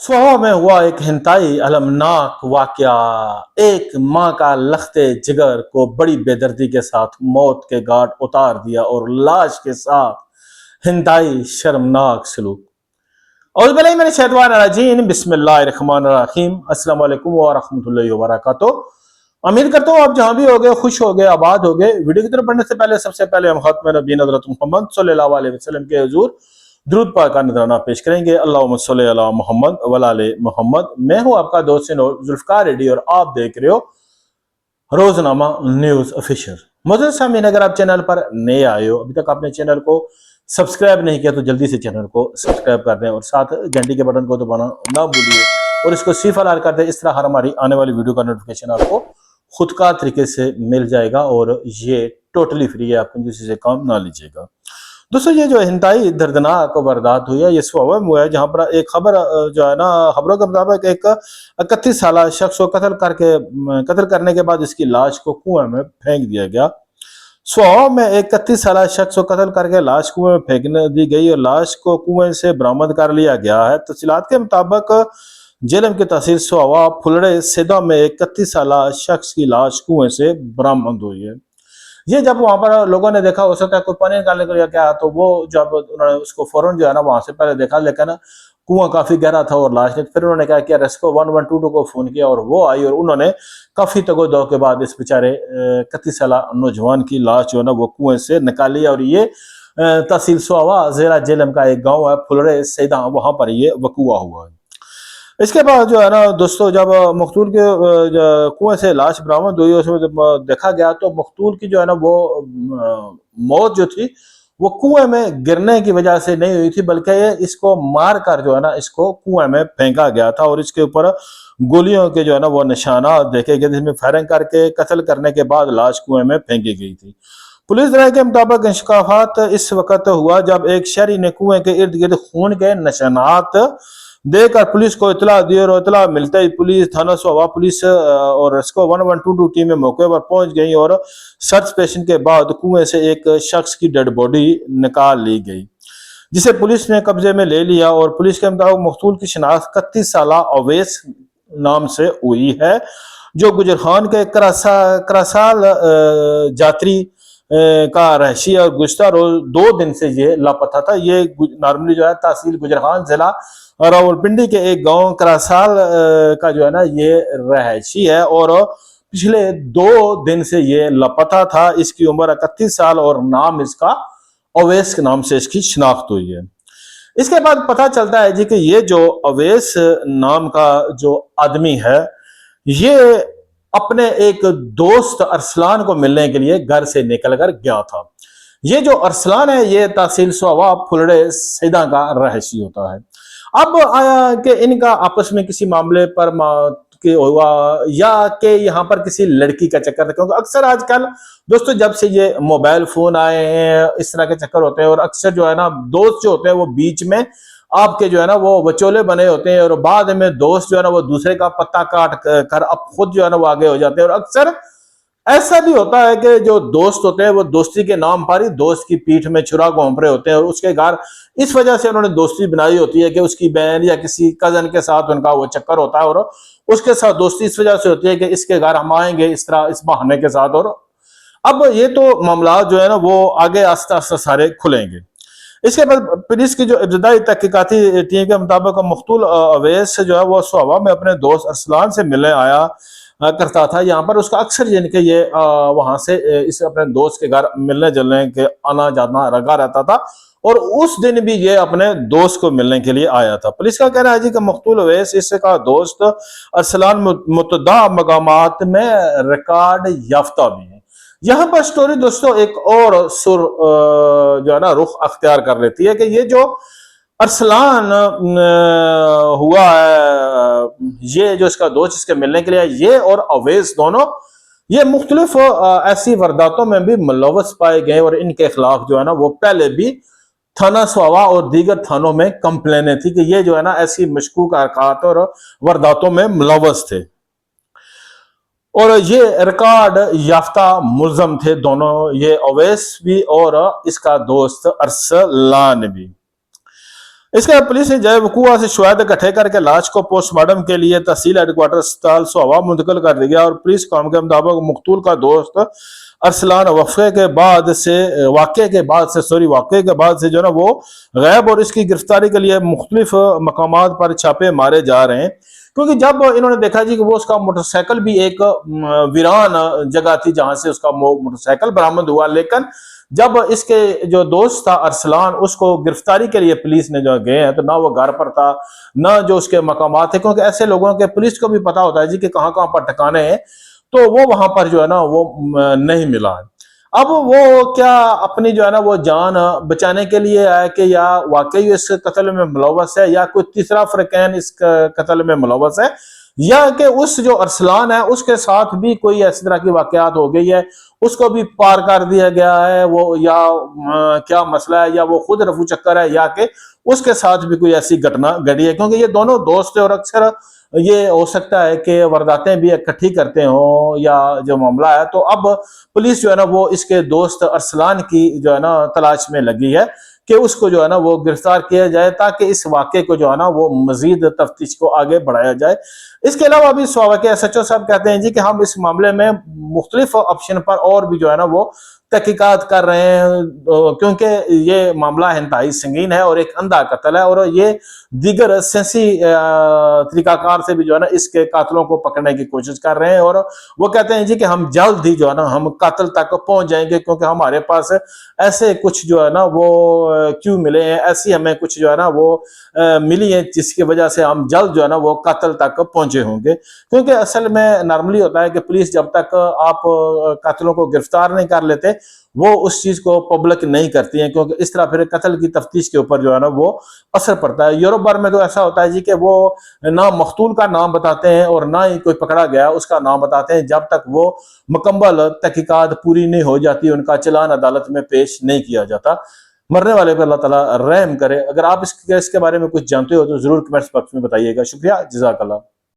सुहावा में हुआ एक हिंताई अलमनाक वाकया। एक माँ का लखते जिगर को बड़ी बेदर्दी के साथ मौत के घाट उतार दिया और लाश के साथ हिंताई शर्मनाक सलूक। और भले मैंने शैतान बिस्मिल्लाहिर्रहमानिर्रहीम अस्सलाम वालेकुम व रहमतुल्लाहि व बरकातुहू। उम्मीद करता हूँ आप जहाँ भी हो गए खुश हो गए आबाद हो गए। वीडियो की तरफ बढ़ने से पहले सबसे पहले हम खातमे नबी हज़रत मोहम्मद सल्लल्लाहु अलैहि वसल्लम के हुजूर दुरूद पाक का नजराना पेश करेंगे। अल्लाहुम्मा सल्ली अला मोहम्मद व आले मोहम्मद। मैं हूँ आपका दोस्त जुल्फकार रेड्डी और आप देख रहे हो रोजनामा न्यूज ऑफिशियल। मोहतरम सामीन, अगर आप चैनल पर नए आए हो, अभी तक आपने चैनल को सब्सक्राइब नहीं किया तो जल्दी से चैनल को सब्सक्राइब कर दें और साथ घंटी के बटन को दबाना ना भूलिए और इसको सिर्फ अलाल कर दें। इस तरह हर हमारी आने वाली वीडियो का नोटिफिकेशन आपको खुद का तरीके से मिल जाएगा और ये टोटली फ्री है, आप कंजूसी से काम ना लीजिएगा। दोस्तों, ये जो इंतहाई दर्दनाक वारदात हुई है ये सुहावा में हुआ है, जहां पर एक खबर जो है ना, खबरों के मुताबिक एक 31 साल शख्स को कत्ल करने के बाद इसकी लाश को कुएं में फेंक दिया गया। सुहावा में एक 31 साल शख्स को कत्ल करके लाश कुएं में फेंक दी गई और लाश को कुएं से बरामद कर लिया गया है। तफसीलात के मुताबिक जेलम की तहसील सुहावा फुलड़े सेदा में एक 31 साल शख्स की लाश कुएं से बरामद हुई है। ये जब वहां पर लोगों ने देखा, हो सकता है कोई पानी निकालने के लिए क्या, तो वो जब उन्होंने उसको फौरन जो है ना वहां से पहले देखा, लेकिन कुआं काफी गहरा था और लाश ने, फिर उन्होंने क्या किया, रेस्क्यू 112 को फोन किया और वो आई और उन्होंने काफी तगोदो के बाद इस बेचारे 31 साल नौजवान की लाश जो है ना वो कुएं से निकाली। और ये तहसील सुहावा जिला जेलम का एक गाँव है फुलड़े सैदा, वहां पर ये वकूआ हुआ है। इसके बाद जो है ना दोस्तों, जब मकतूल के कुएं से लाश बरामद हुई, उसमें जब देखा गया तो मकतूल की जो है ना वो मौत जो थी वो कुएं में गिरने की वजह से नहीं हुई थी, बल्कि ये इसको मार कर जो है ना इसको कुएं में फेंका गया था और इसके ऊपर गोलियों के जो है ना वो निशाना देखे गए, जिसमें फायरिंग करके कत्ल करने के बाद लाश कुएं में फेंकी गई थी। पुलिस राय के मुताबिक इंशकाफात इस वक्त हुआ जब एक शहरी ने कुएं के इर्द गिर्द खून के निशानात देकर पुलिस को इतला दी और इतला मिलते ही पुलिस थाना सुहावा पुलिस और रेस्क्यू 112 टीमें मौके पर पहुंच गई और सर्च ऑपरेशन के बाद कुएं से एक शख्स की डेड बॉडी निकाल ली गई, जिसे पुलिस ने कब्जे में ले लिया। और पुलिस के मुताबिक मकतूल की शिनाख्त 31 साल अवैस नाम से हुई है, जो गुजरखान के करासाल जात्री का रहशी और गुज़श्ता रोज 2 दिन से ये लापता था। ये नॉर्मली जो है तहसील गुजरखान जिला रावलपिंडी के एक गांव करासाल का जो है ना ये रहशी है और पिछले 2 दिन से ये लापता था। इसकी उम्र 31 साल और नाम इसका अवैस के नाम से इसकी शिनाख्त हुई है। इसके बाद पता चलता है जी कि ये जो अवैस नाम का जो आदमी है ये अपने एक दोस्त अरसलान को मिलने के लिए घर से निकलकर गया था। ये जो अरसलान है ये तहसील सुहावा फुलड़े सैदा का रहशी होता है। अब आया कि इनका आपस में किसी मामले पर के हुआ या कि यहाँ पर किसी लड़की का चक्कर था, क्योंकि अक्सर आजकल दोस्तों जब से ये मोबाइल फोन आए हैं इस तरह के चक्कर होते हैं और अक्सर जो है ना दोस्त जो होते हैं वो बीच में आपके जो है ना वो वचोले बने होते हैं और बाद में दोस्त जो है ना वो दूसरे का पत्ता काट कर अब खुद जो है ना वो आगे हो जाते हैं। और अक्सर ऐसा भी होता है कि जो दोस्त होते हैं वो दोस्ती के नाम पर ही दोस्त की पीठ में छुरा घोंप रहे होते हैं और उसके घर इस वजह से उन्होंने दोस्ती बनाई होती है कि उसकी बहन या किसी कजन के साथ उनका वो चक्कर होता है और उसके साथ दोस्ती इस वजह से होती है कि इसके घर हम आएंगे इस तरह इस बहाने के साथ। और अब ये तो मामला जो है ना वो आगे आस्ता आस्ता सारे खुलेंगे। इसके बाद पुलिस की जो इब्तदाई तहकीकाती टीम के मुताबिक मकतूल अवैस जो है वो सुहावा में अपने दोस्त अरसलान से मिलने आया करता था। यहाँ पर उसका अक्सर यानी कि ये वहां से इस अपने दोस्त के घर मिलने जुलने के आना जाना लगा रहता था और उस दिन भी ये अपने दोस्त को मिलने के लिए आया था। पुलिस का कहना है जी कि मकतूल अवैस इसका दोस्त अरसलान मुतदा मकामात में रिकॉर्ड याफ्ता भी है। यहाँ पर स्टोरी दोस्तों एक और सुर जो है ना रुख अख्तियार कर लेती है कि ये जो अरसलान हुआ है, ये जो इसका दोस्त इसके मिलने के लिए ये और अवैस दोनों ये मुख्तलिफ ऐसी वारदातों में भी मुलव्वस पाए गए और इनके खिलाफ जो है ना वो पहले भी थाना सुहावा और दीगर थानों में कंप्लेनें थी कि ये जो है ना ऐसी मशकूक हरकत और वारदातों में मुलव्वस थे और ये रिकॉर्ड याफ्ता मुल्जम थे दोनों, ये अवैस भी और इसका दोस्त अरसलान भी। इसके बाद पुलिस ने जय वकूआ से शवाहिद इकट्ठे करके लाश को पोस्टमार्टम के लिए तहसील हेडक्वार्टर अस्पताल सोहवा मुंतकिल कर दिया और पुलिस काम के मुताबिक मकतूल का दोस्त अरसलान वाक़े के बाद से जो ना वो गैब और इसकी गिरफ्तारी के लिए मुख्तलिफ मकामात पर छापे मारे जा रहे हैं, क्योंकि जब इन्होंने देखा जी कि वो उसका मोटरसाइकिल भी एक वीरान जगह थी जहां से उसका मोटरसाइकिल बरामद हुआ, लेकिन जब इसके जो दोस्त था अरसलान उसको गिरफ्तारी के लिए पुलिस ने जो गए हैं तो ना वो घर पर था ना जो उसके मकामात थे, क्योंकि ऐसे लोगों के पुलिस को भी पता होता है जी कि कहाँ कहाँ पर ठिकाने हैं, तो वो वहां पर जो है ना वो नहीं मिला। अब वो क्या अपनी जो है ना वो जान बचाने के लिए आया कि या वाकई इस कत्ल में मुलव्वस है या कोई तीसरा फरकैन इस कत्ल में मुलव्वस है, या कि उस जो अरसलान है उसके साथ भी कोई ऐसी तरह की वाकयात हो गई है, उसको भी पार कर दिया गया है वो, या क्या मसला है, या वो खुद रफू चक्कर है, या कि उसके साथ भी कोई ऐसी घटना घटी है, क्योंकि ये दोनों दोस्त है और अक्सर ये हो सकता है कि वारदातें भी इकट्ठी करते हो या जो मामला है। तो अब पुलिस जो है ना वो इसके दोस्त अरसलान की जो है ना तलाश में लगी है कि उसको जो है ना वो गिरफ्तार किया जाए ताकि इस वाक़े को जो है ना वो मजीद तफ्तीश को आगे बढ़ाया जाए। इसके अलावा अभी सोहवा के SHO साहब कहते हैं जी कि हम इस मामले में मुख्तलिफ ऑप्शन पर और भी जो है ना वो तहकीकात कर रहे हैं, क्योंकि ये मामला इंतहाई संगीन है और एक अंधा कत्ल है और ये दीगर सियासी तरीकाकार से भी जो है ना इसके कातलों को पकड़ने की कोशिश कर रहे हैं। और वो कहते हैं जी कि हम जल्द ही जो है ना हम कातिल तक पहुंच जाएंगे, क्योंकि हमारे पास ऐसे कुछ जो है ना वो क्यों मिले हैं, ऐसी हमें कुछ जो है ना वो मिली है जिसकी वजह से हम जल्द जो है ना वो कातिल तक पहुंचे होंगे। क्योंकि असल में नॉर्मली होता है कि पुलिस जब तक आप कातिलों को गिरफ्तार नहीं कर लेते वो उस चीज को पब्लिक नहीं करती है, क्योंकि इस तरह फिर कत्ल की तफ्तीश के ऊपर जो है ना वो असर पड़ता है। यूरोप भर में तो ऐसा होता है जी कि वो ना मकतूल का नाम बताते हैं और ना ही कोई पकड़ा गया उसका नाम बताते हैं जब तक वो मुकम्मल तहकीकात पूरी नहीं हो जाती, उनका चालान अदालत में पेश नहीं किया जाता। मरने वाले पे अल्लाह ताला रहम करे। अगर आप इसके बारे में कुछ जानते हो तो जरूर कमेंट्स बॉक्स में बताइएगा। शुक्रिया, जज़ाकल्लाह।